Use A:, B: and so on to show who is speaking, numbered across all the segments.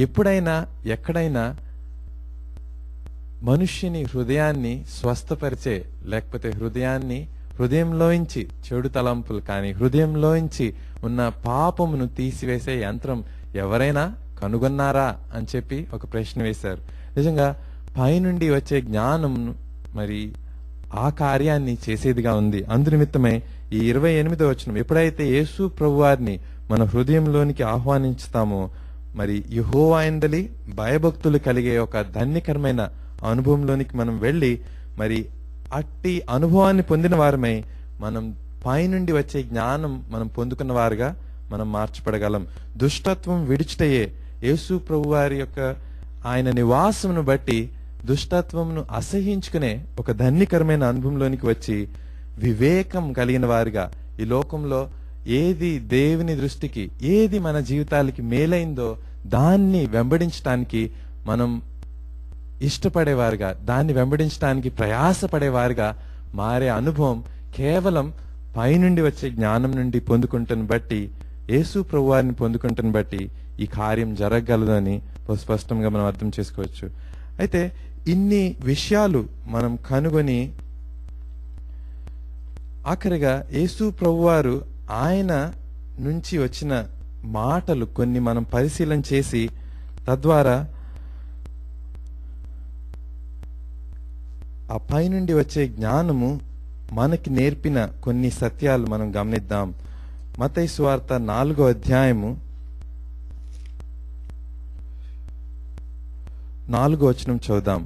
A: ఎప్పుడైనా ఎక్కడైనా మనుష్యుని హృదయాన్ని స్వస్థపరిచే, లేకపోతే హృదయంలోంచి చెడు తలంపులు కానీ హృదయంలోంచి ఉన్న పాపమును తీసివేసే యంత్రం ఎవరైనా కనుగొన్నారా అని చెప్పి ఒక ప్రశ్న వేశారు. నిజంగా పైనుండి వచ్చే జ్ఞానం మరి ఆ కార్యాన్ని చేసేదిగా ఉంది. అందునిమిత్తమే ఈ 28వ వచనం, ఎప్పుడైతే యేసు ప్రభువారిని మన హృదయంలోనికి ఆహ్వానించుతామో మరి యెహోవా యందలి భయభక్తులు కలిగే ఒక ధన్యకరమైన అనుభవంలోనికి మనం వెళ్ళి మరి అట్టి అనుభవాన్ని పొందిన వారమై మనం పైనుండి వచ్చే జ్ఞానం మనం పొందుకున్న వారుగా మనం మార్చబడగలం. దుష్టత్వం విడిచిటయే యేసు ప్రభువారి యొక్క ఆయన నివాసమును బట్టి దుష్టత్వమును అసహించుకునే ఒక ధన్యకరమైన అనుభవంలోనికి వచ్చి వివేకం కలిగిన వారిగా ఈ లోకంలో ఏది దేవుని దృష్టికి, ఏది మన జీవితాలకి మేలైందో దాన్ని వెంబడించడానికి మనం ఇష్టపడేవారుగా, దాన్ని వెంబడించడానికి ప్రయాసపడేవారుగా మారే అనుభవం కేవలం పైనుండి వచ్చే జ్ఞానం నుండి పొందుకుంటుని బట్టి, యేసు ప్రభువారిని పొందుకుంటుని బట్టి ఈ కార్యం జరగగలదని స్పష్టంగా మనం అర్థం చేసుకోవచ్చు. అయితే ఇన్ని విషయాలు మనం కనుగొని ఆఖరిగా యేసు ప్రభువారు ఆయన నుంచి వచ్చిన మాటలు కొన్ని మనం పరిశీలన చేసి తద్వారా ఆ పైనుండి వచ్చే జ్ఞానము మనకి నేర్పిన కొన్ని సత్యాలు మనం గమనిద్దాం. మత్తయి సువార్త 4వ అధ్యాయము 4వ వచనం చదువుదాం.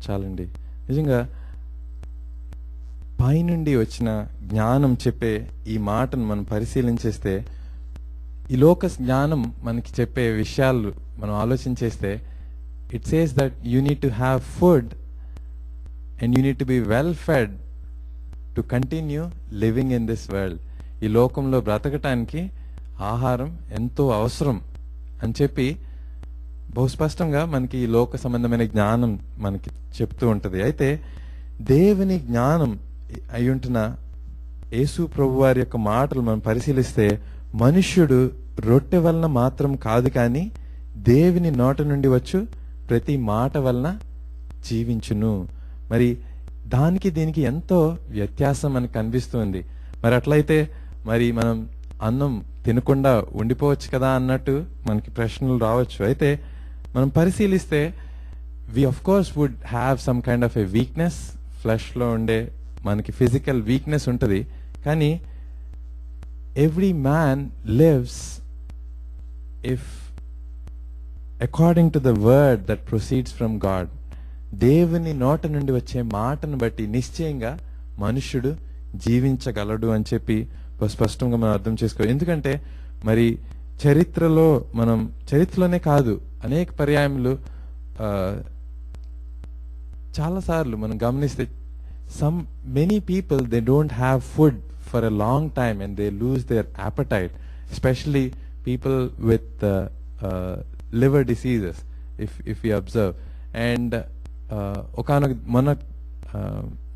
A: చాలండి. నిజంగా పైనుండి వచ్చిన జ్ఞానం చెప్పే ఈ మాటను మనం పరిశీలించేస్తే, ఈ లోక జ్ఞానం మనకి చెప్పే విషయాలు మనం ఆలోచించేస్తే, it says that you need to have food and you need to be well fed to continue living in this world. ఈ లోకంలో బ్రతకటానికి ఆహారం ఎంతో అవసరం అని చెప్పి బహుస్పష్టంగా మనకి ఈ లోక సంబంధమైన జ్ఞానం మనకి చెప్తూ ఉంటుంది. అయితే దేవుని జ్ఞానం అయ్యుంటున్న యేసు ప్రభువారి యొక్క మాటలు మనం పరిశీలిస్తే, మనుష్యుడు రొట్టె వలన మాత్రం కాదు కానీ దేవుని నోట నుండి వచ్చు ప్రతి మాట వలన జీవించును. మరి దానికి దీనికి ఎంతో వ్యత్యాసం మనకు కనిపిస్తుంది. మరి అట్లయితే మరి మనం అన్నం తినకుండా ఉండిపోవచ్చు కదా అన్నట్టు మనకి ప్రశ్నలు రావచ్చు. అయితే మనం పరిశీలిస్తే we of course would have some kind of a weakness, flesh లో ఉండే మనకి ఫిజికల్ వీక్నెస్ ఉంటుంది. కానీ every man lives if according to the word that proceeds from God. దేవుని నోట నుండి వచ్చే మాటను బట్టి నిశ్చయంగా మనుష్యుడు జీవించగలడు అని చెప్పి స్పష్టంగా మనం అర్థం చేసుకోవాలి. ఎందుకంటే మరి చరిత్రలోనే కాదు, అనేక పర్యాయములు చాలాసార్లు మనం గమనిస్తే many people, they don't have food for a long time and they lose their appetite, especially people with liver diseases, if you observe. And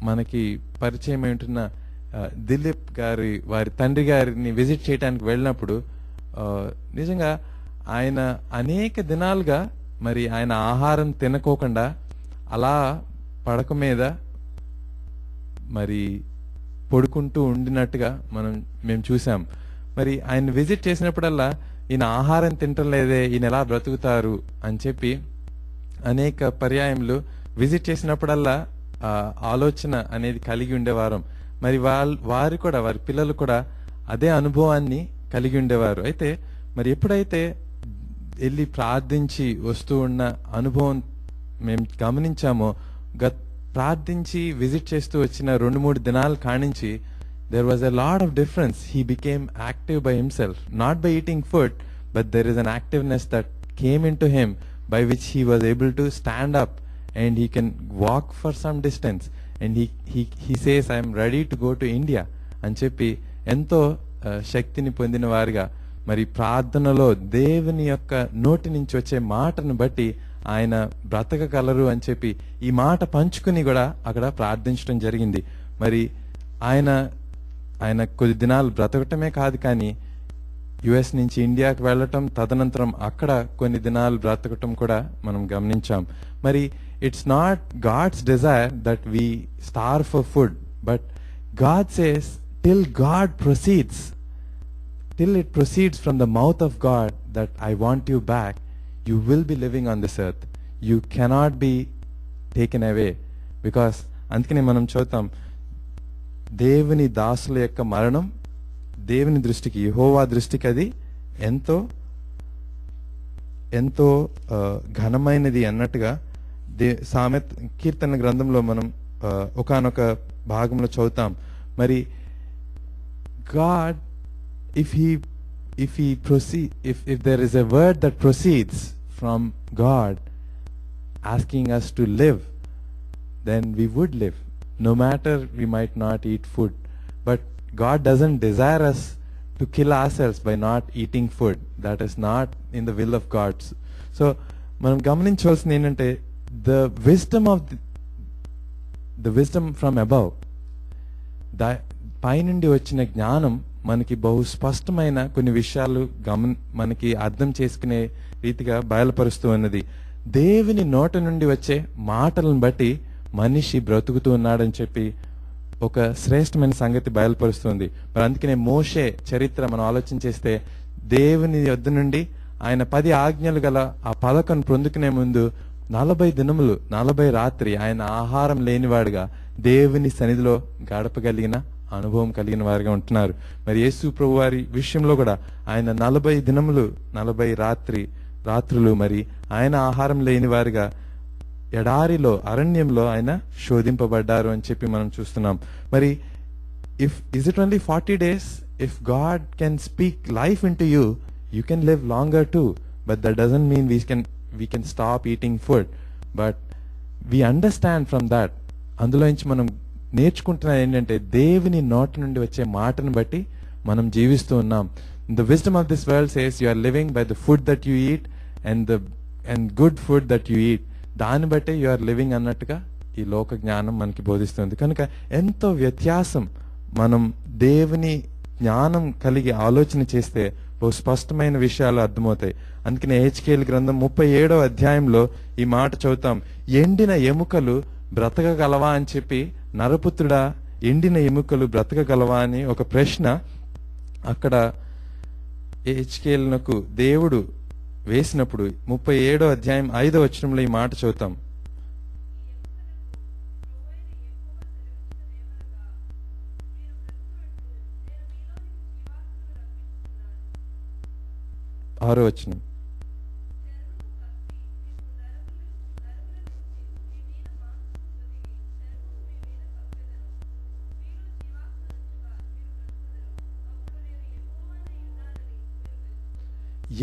A: మనకి పరిచయం ఉంటున్న దిలీప్ గారి వారి తండ్రి గారిని విజిట్ చేయడానికి వెళ్ళినప్పుడు నిజంగా ఆయన అనేక దినాలుగా మరి ఆయన ఆహారం తినకోకుండా అలా పడక మీద మరి పడుకుంటూ ఉండినట్టుగా మేము చూసాం. మరి ఆయన విజిట్ చేసినప్పుడల్లా ఈయన ఆహారం తింటలేదే, ఈయన ఎలా బ్రతుకుతారు అని చెప్పి అనేక పర్యాయములు విజిట్ చేసినప్పుడల్లా ఆలోచన అనేది కలిగి ఉండేవారు. మరి వారి పిల్లలు కూడా అదే అనుభవాన్ని కలిగి ఉండేవారు. అయితే మరి ఎప్పుడైతే వెళ్ళి ప్రార్థించి వస్తూ ఉన్న అనుభవం మేము గమనించామో, ప్రార్థించి విజిట్ చేస్తూ వచ్చిన 2-3 దినాలు కానించి there was a lot of difference. He became active by himself, not by eating food, but there is an activeness that came into him by which he was able to stand up and he can walk for some distance, and he says, I am ready to go to India అని చెప్పి ఎంతో శక్తిని పొందిన వారిగా మరి ప్రార్థనలో దేవుని యొక్క నోటి నుంచి వచ్చే మాటను బట్టి ఆయన బ్రతకగలరు అని చెప్పి ఈ మాట పంచుకుని కూడా అక్కడ ప్రార్థించడం జరిగింది. మరి ఆయన కొద్ది దినాలు బ్రతకటమే కాదు, కానీ యుఎస్ నుంచి ఇండియాకి వెళ్ళటం, తదనంతరం అక్కడ కొన్ని దినాలు బ్రతకటం కూడా మనం గమనించాం. మరి it's not God's desire that we starve for food, but God says till God proceeds, till it proceeds from the mouth of God that I want you back, you will be living on this earth. You cannot be taken away. Because అందుకనే మనం చూద్దాం, దేవుని దాసుల యొక్క మరణం దేవుని దృష్టికి, యెహోవా దృష్టికి అది ఎంతో ఎంతో ఘనమైనది అన్నట్టుగా సామెత కీర్తన గ్రంథంలో మనం ఒకానొక భాగంలో చదువుతాం. మరి God if there is a word that proceeds from God asking us to live, then we would live, no matter we might not eat food. But God doesn't desire us to kill ourselves by not eating food. That is not in the will of God. So మనం గమనించవలసింది ఏంటంటే, the wisdom from above, పైనుండి వచ్చిన జ్ఞానం మనకి బహు స్పష్టమైన కొన్ని విషయాలు మనకి అర్థం చేసుకునే రీతిగా బయలుపరుస్తూ ఉన్నది. దేవుని నోట నుండి వచ్చే మాటలను బట్టి మనిషి బ్రతుకుతూ ఉన్నాడని చెప్పి ఒక శ్రేష్టమైన సంగతి బయలుపరుస్తుంది. మరి అందుకనే మోషే చరిత్ర మనం ఆలోచన చేస్తే, దేవుని యొద్ద నుండి ఆయన 10 ఆజ్ఞలు గల ఆ పలకను పొందుకునే ముందు 40 దినములు 40 రాత్రి ఆయన ఆహారం లేనివాడుగా దేవుని సన్నిధిలో గడపగలిగిన అనుభవం కలిగిన వారిగా ఉంటున్నారు. మరి యేసు ప్రభు వారి విషయంలో కూడా ఆయన 40 దినములు 40 రాత్రులు మరి ఆయన ఆహారం లేని వారిగా ఎడారిలో, అరణ్యంలో ఆయన శోధింపబడ్డారు అని చెప్పి మనం చూస్తున్నాం. మరి is it only 40 days? If God can speak life into you, you can live longer too. But that doesn't mean we can stop eating food. But we understand from that, అందులో నుంచి మనం నేర్చుకుంటున్నది ఏంటంటే, దేవుని నోటి నుండి వచ్చే మాటను బట్టి మనం జీవిస్తూ ఉన్నాం. The wisdom of this world says you are living by the food that you eat and good food that you eat. దాన్ని బట్టే యు ఆర్ లివింగ్ అన్నట్టుగా ఈ లోక జ్ఞానం మనకి బోధిస్తుంది. కనుక ఎంతో వ్యత్యాసం మనం దేవుని జ్ఞానం కలిగి ఆలోచన చేస్తే బహు స్పష్టమైన విషయాలు అర్థమవుతాయి. అందుకనే హెచ్కేల్ గ్రంథం 37వ అధ్యాయంలో ఈ మాట చదువుతాం, ఎండిన ఎముకలు బ్రతకగలవా అని చెప్పి, నరపుత్రుడా ఎండిన ఎముకలు బ్రతకగలవా అని ఒక ప్రశ్న అక్కడ హెచ్కేల్నకు దేవుడు వేసినప్పుడు 37వ అధ్యాయం 5వ వచనంలో ఈ మాట చదువుతాం. ఆరో వచనం,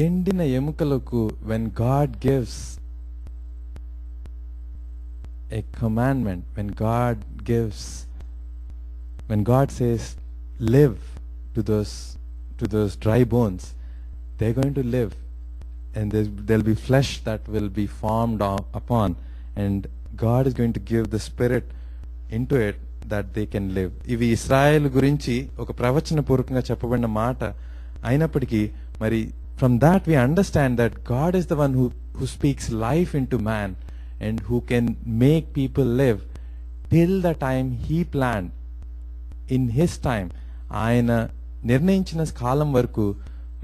A: ఎండిన ఎముకలకు when God gives a commandment, when God says live to those dry bones, they're going to live, and there'll be flesh that will be formed upon, and God is going to give the spirit into it that they can live. ఇవి ఇశ్రాయేలు గురించి ఒక ప్రవచన పూర్వకంగా చెప్పబడిన మాట అయినప్పటికీ, మరి from that we understand that God is the one who speaks life into man and who can make people live till the time he planned in his time. ఆయన నిర్ణయించిన కాలం వరకు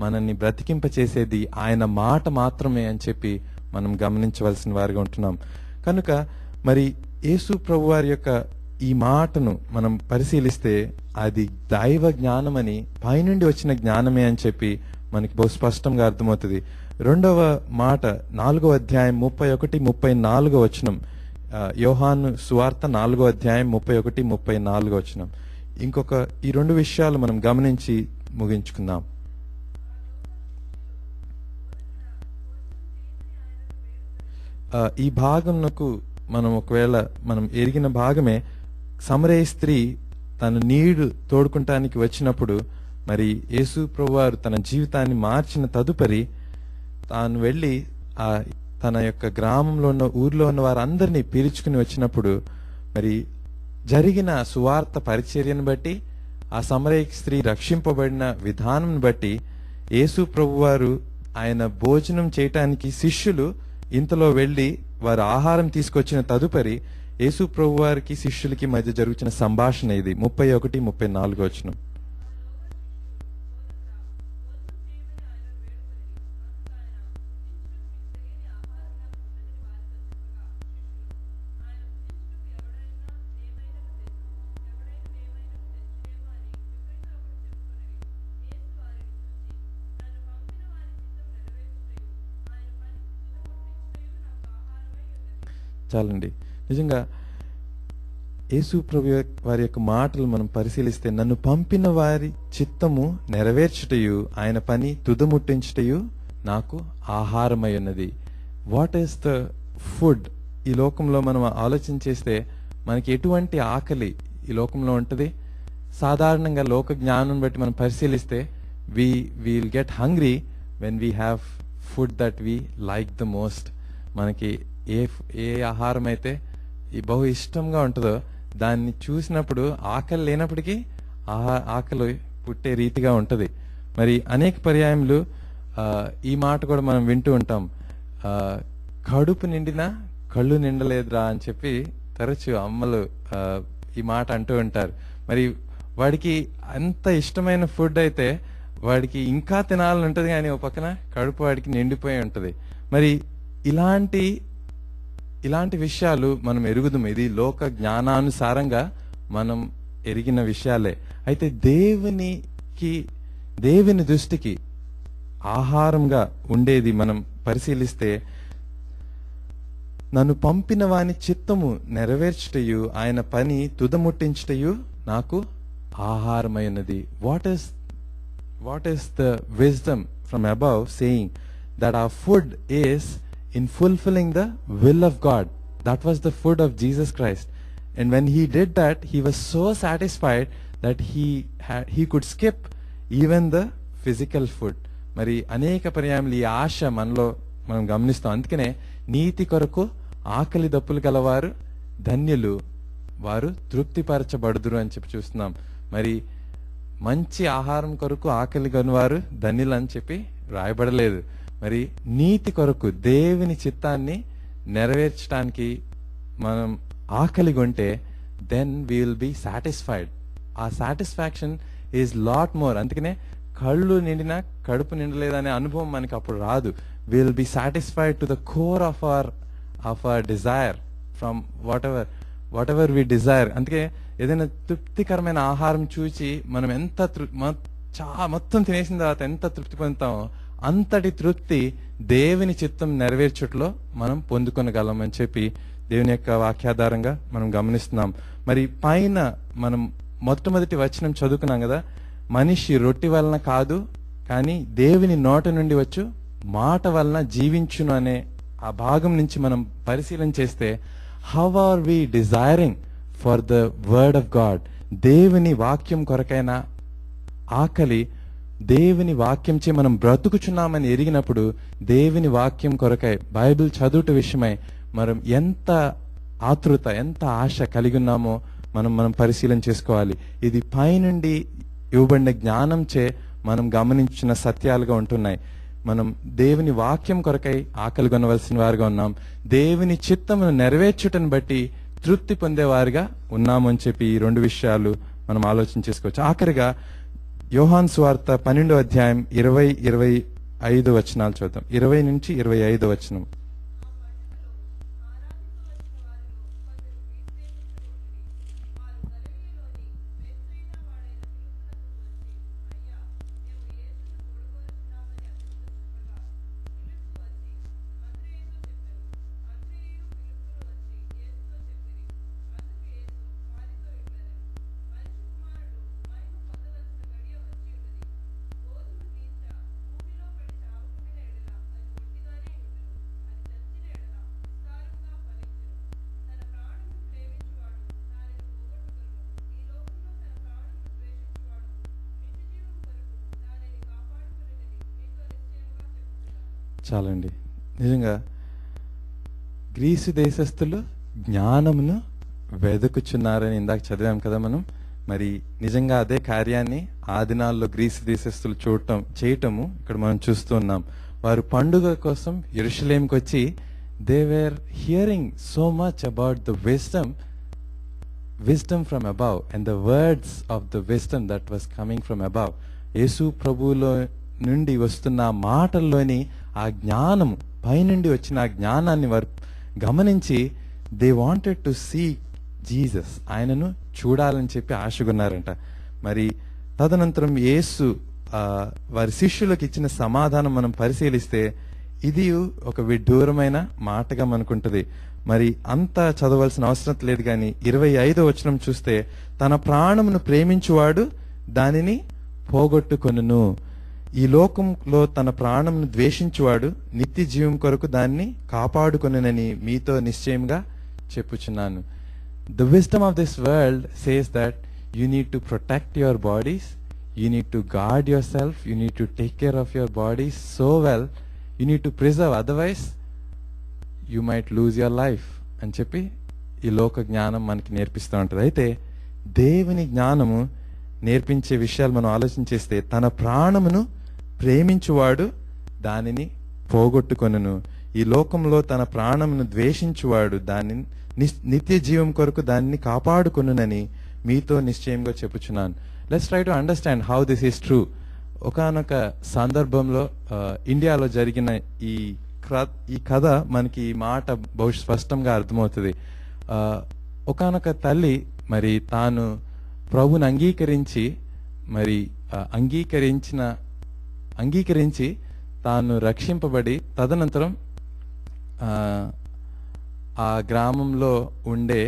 A: మనల్ని బ్రతికింప చేసేది ఆయన మాట మాత్రమే అని చెప్పి మనం గమనించవలసిన వారిగా ఉంటున్నాం. కనుక మరి యేసు ప్రభు వారి యొక్క ఈ మాటను మనం పరిశీలిస్తే అది దైవ జ్ఞానమని, పైనుండి వచ్చిన జ్ఞానమే అని చెప్పి మనకి బహు స్పష్టంగా అర్థమవుతుంది. 2వ మాట 4వ అధ్యాయం 31-34 వచనం, యోహాను సువార్త 4వ అధ్యాయం 31-34 వచనం. ఇంకొక ఈ 2 విషయాలు మనం గమనించి ముగించుకుందాం. ఈ భాగంకు మనం ఒకవేళ మనం ఎరిగిన భాగమే, సమరయ స్త్రీ తన నీడు తోడుకుంటానికి వచ్చినప్పుడు మరి యేసు ప్రభువారు తన జీవితాన్ని మార్చిన తదుపరి తాను వెళ్ళి ఆ తన యొక్క గ్రామంలో ఉన్న ఊర్లో ఉన్న వారందరినీ పీల్చుకుని వచ్చినప్పుడు మరి జరిగిన సువార్త పరిచర్యను బట్టి ఆ సమరయ స్త్రీ రక్షింపబడిన విధానం బట్టి యేసు ప్రభువారు ఆయన భోజనం చేయటానికి శిష్యులు ఇంతలో వెళ్లి వారు ఆహారం తీసుకొచ్చిన తదుపరి యేసు ప్రభువారికి శిష్యులకి మధ్య జరుగుతున్న సంభాషణ ఇది 31-34 వచనం. చాలండి. నిజంగా యేసు ప్రభు వారి యొక్క మాటలు మనం పరిశీలిస్తే, నన్ను పంపిన వారి చిత్తము నెరవేర్చుటయు ఆయన పని తుదముట్టించుటయు నాకు ఆహారమై ఉన్నది. What is the food? ఈ లోకంలో మనం ఆలోచన చేస్తే మనకి ఎటువంటి ఆకలి ఈ లోకంలో ఉంటుంది? సాధారణంగా లోక జ్ఞానం బట్టి మనం పరిశీలిస్తే will get hungry when we have food that we like the most. మనకి ఏ ఆహారం అయితే బహు ఇష్టంగా ఉంటుందో దాన్ని చూసినప్పుడు ఆకలి లేనప్పటికీ ఆకలి పుట్టే రీతిగా ఉంటుంది. మరి అనేక పర్యాయములు ఈ మాట కూడా మనం వింటూ ఉంటాం, కడుపు నిండినా కళ్ళు నిండలేదురా అని చెప్పి తరచు అమ్మలు ఈ మాట అంటూ ఉంటారు. మరి వాడికి అంత ఇష్టమైన ఫుడ్ అయితే వాడికి ఇంకా తినాలని ఉంటుంది, కానీ ఓ పక్కన కడుపు వాడికి నిండిపోయి ఉంటుంది. మరి ఇలాంటి విషయాలు మనం ఎరుగుదాం. ఇది లోక జ్ఞానానుసారంగా మనం ఎరిగిన విషయాలే. అయితే దేవుని దృష్టికి ఆహారంగా ఉండేది మనం పరిశీలిస్తే, నన్ను పంపిన వాని చిత్తము నెరవేర్చుటయు ఆయన పని తుదముట్టించుటయు నాకు ఆహారమైనది. What is the wisdom from above saying that our food is in fulfilling the will of God? That was the food of Jesus Christ, and when he did that, he was so satisfied that he could skip even the physical food. మరి అనేక పర్యాయములు ఈ ఆశ మనలో మనం గమనిస్తాం. అందుకనే నీతి కొరకు ఆకలి దప్పులు గలవారు ధన్యులు, వారు తృప్తిపరచబడుదురు అని చెప్పి చూస్తున్నాం. మరి మంచి ఆహారం కొరకు ఆకలి కొనివారు ధన్యులు అని చెప్పి రాయబడలేదు. మరి నీతి కొరకు దేవుని చిత్తాన్ని నెరవేర్చడానికి మనం ఆకలి కొంటే then we will be satisfied. ఆ సాటిస్ఫాక్షన్ ఈజ్ లాట్ మోర్. అందుకనే కళ్ళు నిండినా కడుపు నిండలేదనే అనుభవం మనకి అప్పుడు రాదు. We will be satisfied to the core of our desire from whatever we desire. అందుకే ఏదైనా తృప్తికరమైన ఆహారం చూసి మనం ఎంత మొత్తం తినేసిన తర్వాత ఎంత తృప్తి పొందుతామో అంతటి తృప్తి దేవుని చిత్తం నెరవేర్చుట్లో మనం పొందుకొనగలం అని చెప్పి దేవుని యొక్క వాక్యాధారంగా మనం గమనిస్తున్నాం. మరి పైన మనం మొట్టమొదటి వచనం చదువుకున్నాం కదా, మనిషి రొట్టె వలన కాదు కానీ దేవుని నోట నుండి వచ్చు మాట వలన జీవించును అనే ఆ భాగం నుంచి మనం పరిశీలన చేస్తే, how are we desiring for the word of God? దేవుని వాక్యం కొరకైన ఆకలి, దేవుని వాక్యం చే మనం బ్రతుకుచున్నామని ఎరిగినప్పుడు దేవుని వాక్యం కొరకై బైబిల్ చదువుట విషయమై మనం ఎంత ఆతృత, ఎంత ఆశ కలిగి ఉన్నామో మనం పరిశీలన చేసుకోవాలి. ఇది పైనుండి ఇవ్వబడిన జ్ఞానం చే మనం గమనించిన సత్యాలుగా ఉంటున్నాయి. మనం దేవుని వాక్యం కొరకై ఆకలి కొనవలసిన వారుగా ఉన్నాం. దేవుని చిత్తమును నెరవేర్చుటను బట్టి తృప్తి పొందేవారుగా ఉన్నాము అని చెప్పి ఈ రెండు విషయాలు మనం ఆలోచన చేసుకోవచ్చు. ఆఖరిగా యోహాను సువార్త 12వ అధ్యాయం 20-25 వచనాలు చూద్దాం. 20-25 వచనం. చాలండి. నిజంగా గ్రీసు దేశస్థులు జ్ఞానమును వెదుకుచున్నారని ఇందాక చదివాం కదా మనం. మరి నిజంగా అదే కార్యాన్ని ఆ దినాల్లో గ్రీసు దేశస్థులు చేయటము ఇక్కడ మనం చూస్తూ ఉన్నాం. వారు పండుగ కోసం యెరూషలేముకి వచ్చి they were hearing so much about the wisdom from above and the words of the wisdom that was coming from above. యేసు ప్రభువులో నుండి వస్తున్న మాటల్లోని ఆ జ్ఞానము, పైనుండి వచ్చిన ఆ జ్ఞానాన్ని వారు గమనించి they wanted to see Jesus, ఆయనను చూడాలని చెప్పి ఆశగున్నారంట. మరి తదనంతరం యేసు వారి శిష్యులకు ఇచ్చిన సమాధానం మనం పరిశీలిస్తే ఇది ఒక విడ్డూరమైన మాటగా మనకుంటది. మరి అంతా చదవాల్సిన అవసరం లేదు, కానీ 25వ వచనం చూస్తే తన ప్రాణమును ప్రేమించువాడు దానిని పోగొట్టుకొనును, ఈ లోకంలో తన ప్రాణమును ద్వేషించువాడు నిత్య జీవం కొరకు దాన్ని కాపాడుకొనునని మీతో నిశ్చయంగా చెప్పుచున్నాను. The wisdom of this world says that you need to protect your bodies, you need to guard yourself, you need to take care of your bodies so well, you need to preserve, otherwise you might lose your life అని చెప్పి ఈ లోక జ్ఞానం మనకి నేర్పిస్తూ ఉంటుంది. అయితే దేవుని జ్ఞానము నేర్పించే విషయాలు మనం ఆలోచించేస్తే తన ప్రాణమును ప్రేమించువాడు దానిని పోగొట్టుకొనును, ఈ లోకంలో తన ప్రాణమును ద్వేషించువాడు దానిని నిత్య జీవం కొరకు దాన్ని కాపాడుకొనునని మీతో నిశ్చయంగా చెప్పుచున్నాను. Let's try to understand how this is true. ఒకానొక సందర్భంలో ఇండియాలో జరిగిన ఈ కథ మనకి ఈ మాట బహు స్పష్టంగా అర్థమవుతుంది. ఒకానొక తల్లి మరి తాను ప్రభుని అంగీకరించి తాను రక్షింపబడి తదనంతరం ఆ గ్రామంలో ఉండే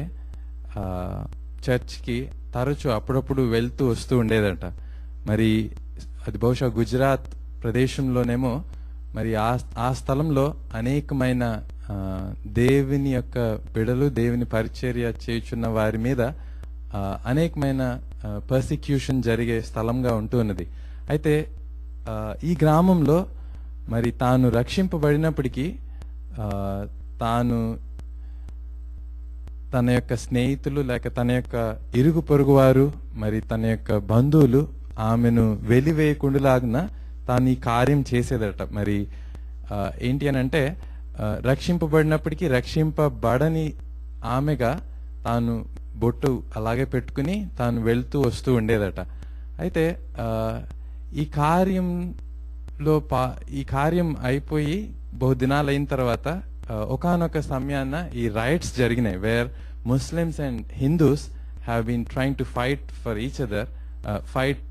A: చర్చ్కి తరచు అప్పుడప్పుడు వెళ్తూ వస్తూ ఉండేదంట. మరి అది బహుశా గుజరాత్ ప్రదేశంలోనేమో. మరి ఆ స్థలంలో అనేకమైన దేవుని యొక్క బిడలు, దేవుని పరిచర్య చేయుచున్న వారి మీద అనేకమైన పర్సిక్యూషన్ జరిగే స్థలంగా ఉంటూ ఉన్నది. అయితే ఈ గ్రామంలో మరి తాను రక్షింపబడినప్పటికీ తాను తన యొక్క స్నేహితులు లేక తన యొక్క ఇరుగు పొరుగు వారు మరి తన యొక్క బంధువులు ఆమెను వెలివేయకుండాలాగిన తాను ఈ కార్యం చేసేదట. మరి ఏంటి అని అంటే రక్షింపబడినప్పటికీ రక్షింపబడని ఆమెగా తాను బొట్టు అలాగే పెట్టుకుని తాను వెళ్తూ వస్తూ ఉండేదట. అయితే ఈ కార్యం అయిపోయి బహుదినాలు అయిన తర్వాత ఒకానొక సమయాన ఈ రైట్స్ జరిగినాయి, where Muslims and Hindus have been trying to fight for each other, fight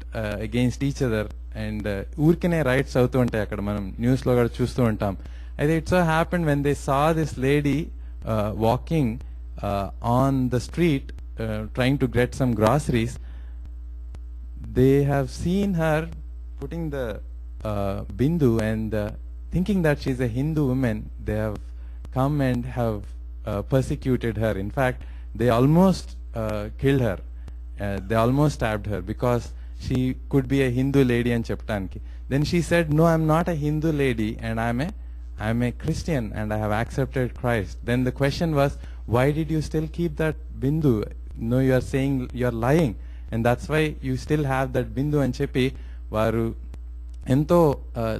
A: against each other. And ఊరికనే రైట్స్ అవుతూ ఉంటాయి, అక్కడ మనం న్యూస్ లో కూడా చూస్తూ ఉంటాం. అయితే it's so happened when they saw this lady walking on the street trying to get some groceries, they have seen her putting the bindu and thinking that she's a Hindu woman, they have come and have persecuted her. In fact, they almost killed her. They almost stabbed her because she could be a Hindu lady and cheptaniki. Then she said, no, I'm not a Hindu lady and I'm a Christian and I have accepted Christ. Then the question was, why did you still keep that bindu? No, you are saying you're lying. And that's why you still have that bindu అని చెప్పి వారు ఎంతో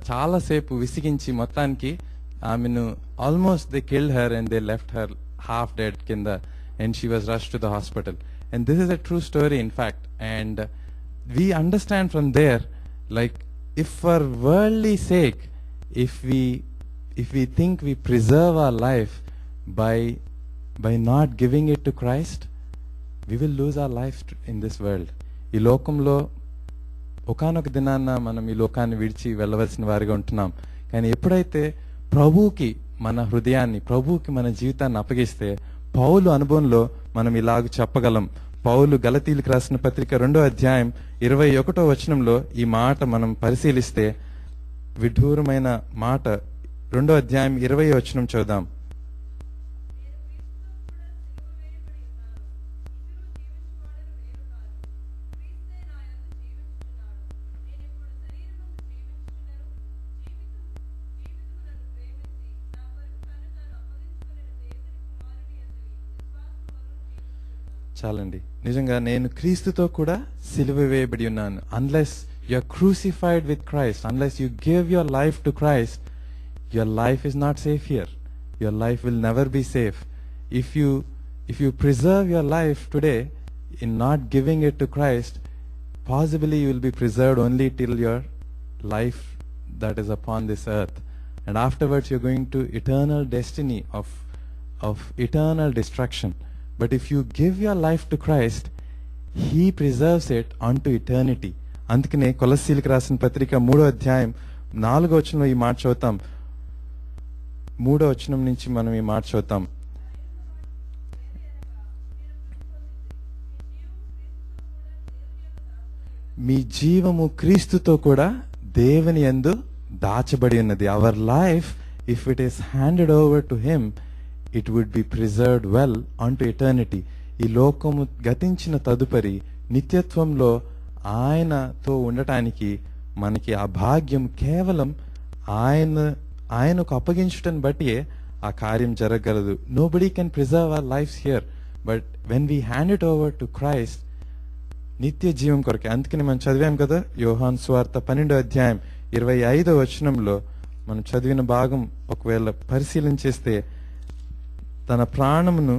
A: చాలాసేపు విసిగించి మొత్తానికి ఆమెను almost they killed her and they left her half dead కింద and she was rushed to the hospital. And this is a true story in fact. And we understand from there, like if for worldly sake, if we think we preserve our life by not giving it to Christ, we will lose our life in this world. ఈ లోకంలో ఒకానొక దినాన్న మనం ఈ లోకాన్ని విడిచి వెళ్ళవలసిన వారిగా ఉంటున్నాం. కానీ ఎప్పుడైతే ప్రభువుకి మన హృదయాన్ని, ప్రభువుకి మన జీవితాన్ని అప్పగిస్తే, పౌలు అనుభవంలో మనం ఇలాగ చెప్పగలం. పౌలు గలతీయులకు రాసిన పత్రిక 2వ అధ్యాయం 21వ వచనంలో ఈ మాట మనం పరిశీలిస్తే విడ్డూరమైన మాట. 2వ అధ్యాయం 20వ వచనం చూద్దాం. చాలండి. నిజంగా నేను క్రీస్తుతో కూడా సిలువ వేయబడి ఉన్నాను. Unless you are crucified with Christ, unless you give your life to Christ, your life is not safe here. Your life will never be safe. If you preserve your life today in not giving it to Christ, possibly you will be preserved only till your life that is upon this earth, and afterwards you're going to eternal destiny of eternal destruction. But if you give your life to Christ, he preserves it unto eternity. అందుకనే కొలస్సీలకు రాసిన పత్రిక 3వ అధ్యాయం 4వ వచనంలో ఈ మాట చదువుతాం. 3వ వచనం నుంచి మనం ఈ మాట చదువుతాం. మీ జీవము క్రీస్తుతో కూడా దేవుని యందు దాచబడి ఉన్నది. Our life, if it is handed over to him, it would be preserved well on to eternity. ఈ లోకము గతించిన తదుపరి నిత్యత్వంలో ఆయనతో ఉండటానికి మనకి ఆ భాగ్యం కేవలం ఆయనకు అప్పగించటం బట్టియే ఆ కార్యం జరగగలదు. Nobody can preserve our lives here, but when we hand it over to Christ, నిత్య జీవం కొరకే. అందుకని మనం చదివాం కదా, యోహాను సువార్త 12వ అధ్యాయం 25వ వచనంలో మనం చదివిన భాగం ఒకవేళ పరిశీలన చేస్తే, తన ప్రాణమును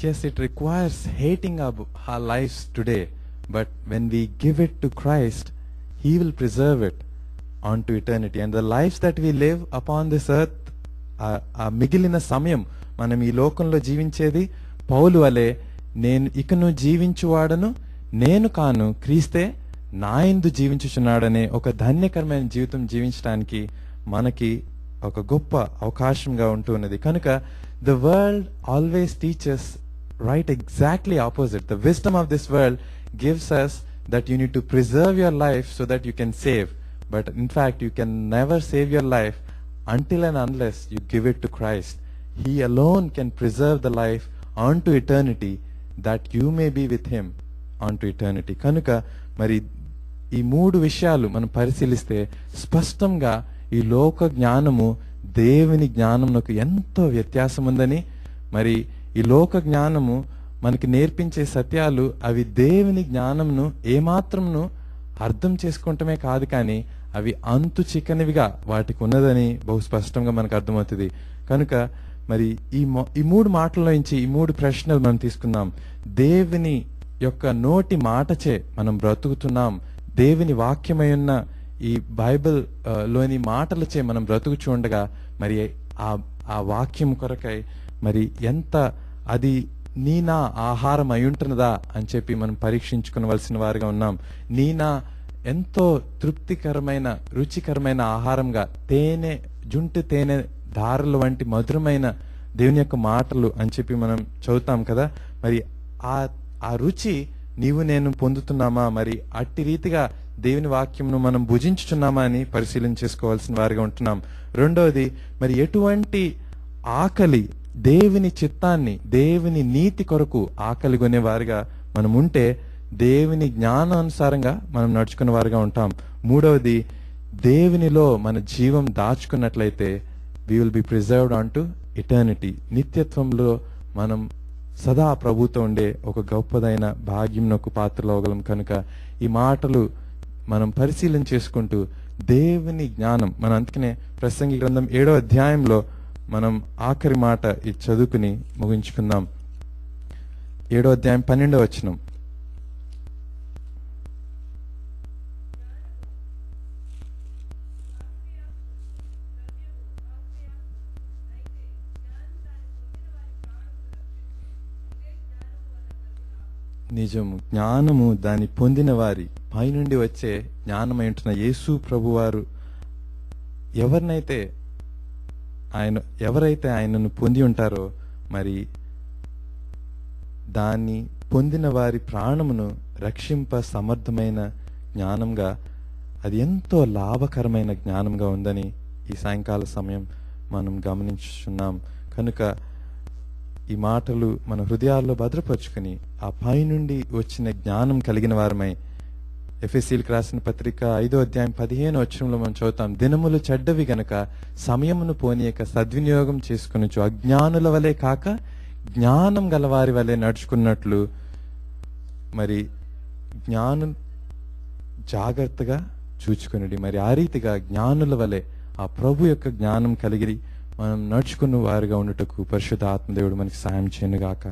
A: yes, it requires hating our lives today, but when we give it to Christ, he will preserve it onto eternity. And the lives that we live upon this earth, ఆ మిగిలిన సమయం మనం ఈ లోకంలో జీవించేది పౌలు వలె, నేను ఇకను జీవించువాడను నేను కాను, క్రీస్తే నా యందు జీవించుచున్నాడనే ఒక ధన్యకరమైన జీవితం జీవించడానికి మనకి ఒక గొప్ప అవకాశంగా ఉంటున్నది. కనుక the world always teaches right exactly opposite. The wisdom of this world gives us that you need to preserve your life so that you can save. But in fact, you can never save your life until and unless you give it to Christ. He alone can preserve the life unto eternity, that you may be with him unto eternity. కనుక మరి ఈ 3 విషయాలు మనం పరిశీలిస్తే స్పష్టంగా ఈ లోక జ్ఞానము దేవుని జ్ఞానమునకు ఎంతో వ్యత్యాసం ఉందని, మరి ఈ లోక జ్ఞానము మనకి నేర్పించే సత్యాలు అవి దేవుని జ్ఞానమును ఏమాత్రమును అర్థం చేసుకుంటమే కాదు, కానీ అవి అంతు చిక్కనివిగా వాటికి ఉన్నదని బహు స్పష్టంగా మనకు అర్థమవుతుంది. కనుక మరి ఈ 3 మాటల్లో నుంచి ఈ 3 ప్రశ్నలు మనం తీసుకుందాం. దేవుని యొక్క నోటి మాటచే మనం బ్రతుకుతున్నాం, దేవుని వాక్యమై ఉన్న ఈ బైబిల్ లోని మాటలచే మనం బ్రతుకుచూ ఉండగా, మరి ఆ వాక్యం కొరకై మరి ఎంత అది నీ నా ఆహారం అయ్యుంటున్నదా అని చెప్పి మనం పరీక్షించుకునవలసిన వారిగా ఉన్నాం. నీ నా ఎంతో తృప్తికరమైన రుచికరమైన ఆహారంగా జుంటు తేనె ధారలు వంటి మధురమైన దేవుని యొక్క మాటలు అని చెప్పి మనం చదువుతాం కదా. మరి ఆ రుచి నీవు నేను పొందుతున్నామా, మరి అట్టి రీతిగా దేవుని వాక్యంను మనం భుజించుచున్నామా అని పరిశీలన చేసుకోవాల్సిన వారిగా ఉంటున్నాం. రెండవది, మరి ఎటువంటి ఆకలి, దేవుని చిత్తాన్ని దేవుని నీతి కొరకు ఆకలి కొనే వారిగా మనం ఉంటే దేవుని జ్ఞానానుసారంగా మనం నడుచుకునే వారిగా ఉంటాం. మూడవది, దేవునిలో మన జీవం దాచుకున్నట్లయితే we will be preserved unto eternity. నిత్యత్వంలో మనం సదా ప్రభుతో ఉండే ఒక గొప్పదైన భాగ్యంనకు పాత్రలు అవ్వగలం. కనుక ఈ మాటలు మనం పరిశీలన చేసుకుంటూ దేవుని జ్ఞానం మన అందుకనే ప్రసంగి గ్రంథం 7వ అధ్యాయంలో మనం ఆఖరి మాట ఇది చదువుకుని ముగించుకుందాం. 7వ అధ్యాయం 12వ వచనం. నిజము, జ్ఞానము దాన్ని పొందిన వారి పైనుండి వచ్చే జ్ఞానమై ఉంటున్న యేసు ప్రభువారు ఎవరైతే ఆయనను పొంది ఉంటారో, మరి దాన్ని పొందిన వారి ప్రాణమును రక్షింప సమర్థమైన జ్ఞానంగా, అది ఎంతో లాభకరమైన జ్ఞానంగా ఉందని ఈ సాయంకాల సమయం మనం గమనించుచున్నాం. కనుక ఈ మాటలు మన హృదయాల్లో భద్రపరుచుకుని ఆ పైనుండి వచ్చిన జ్ఞానం కలిగిన వారమై ఎఫెసీయులకు రాసిన పత్రిక 5వ అధ్యాయం 15వ వచనంలో మనం చదువుతాం, దినములు చెడ్డవి గనక సమయమును పోనీయక సద్వినియోగం చేసుకొనుచు అజ్ఞానుల వలె కాక జ్ఞానం గలవారి వలె నడుచుకున్నట్లు మరి జ్ఞానం జాగ్రత్తగా చూచుకునడి. మరి ఆ రీతిగా జ్ఞానుల వలె ఆ ప్రభు యొక్క జ్ఞానం కలిగి మనం నడుచుకున్న వారుగా ఉండుటకు పరిశుద్ధ ఆత్మదేవుడు మనకి సాయం చేయనుగాక.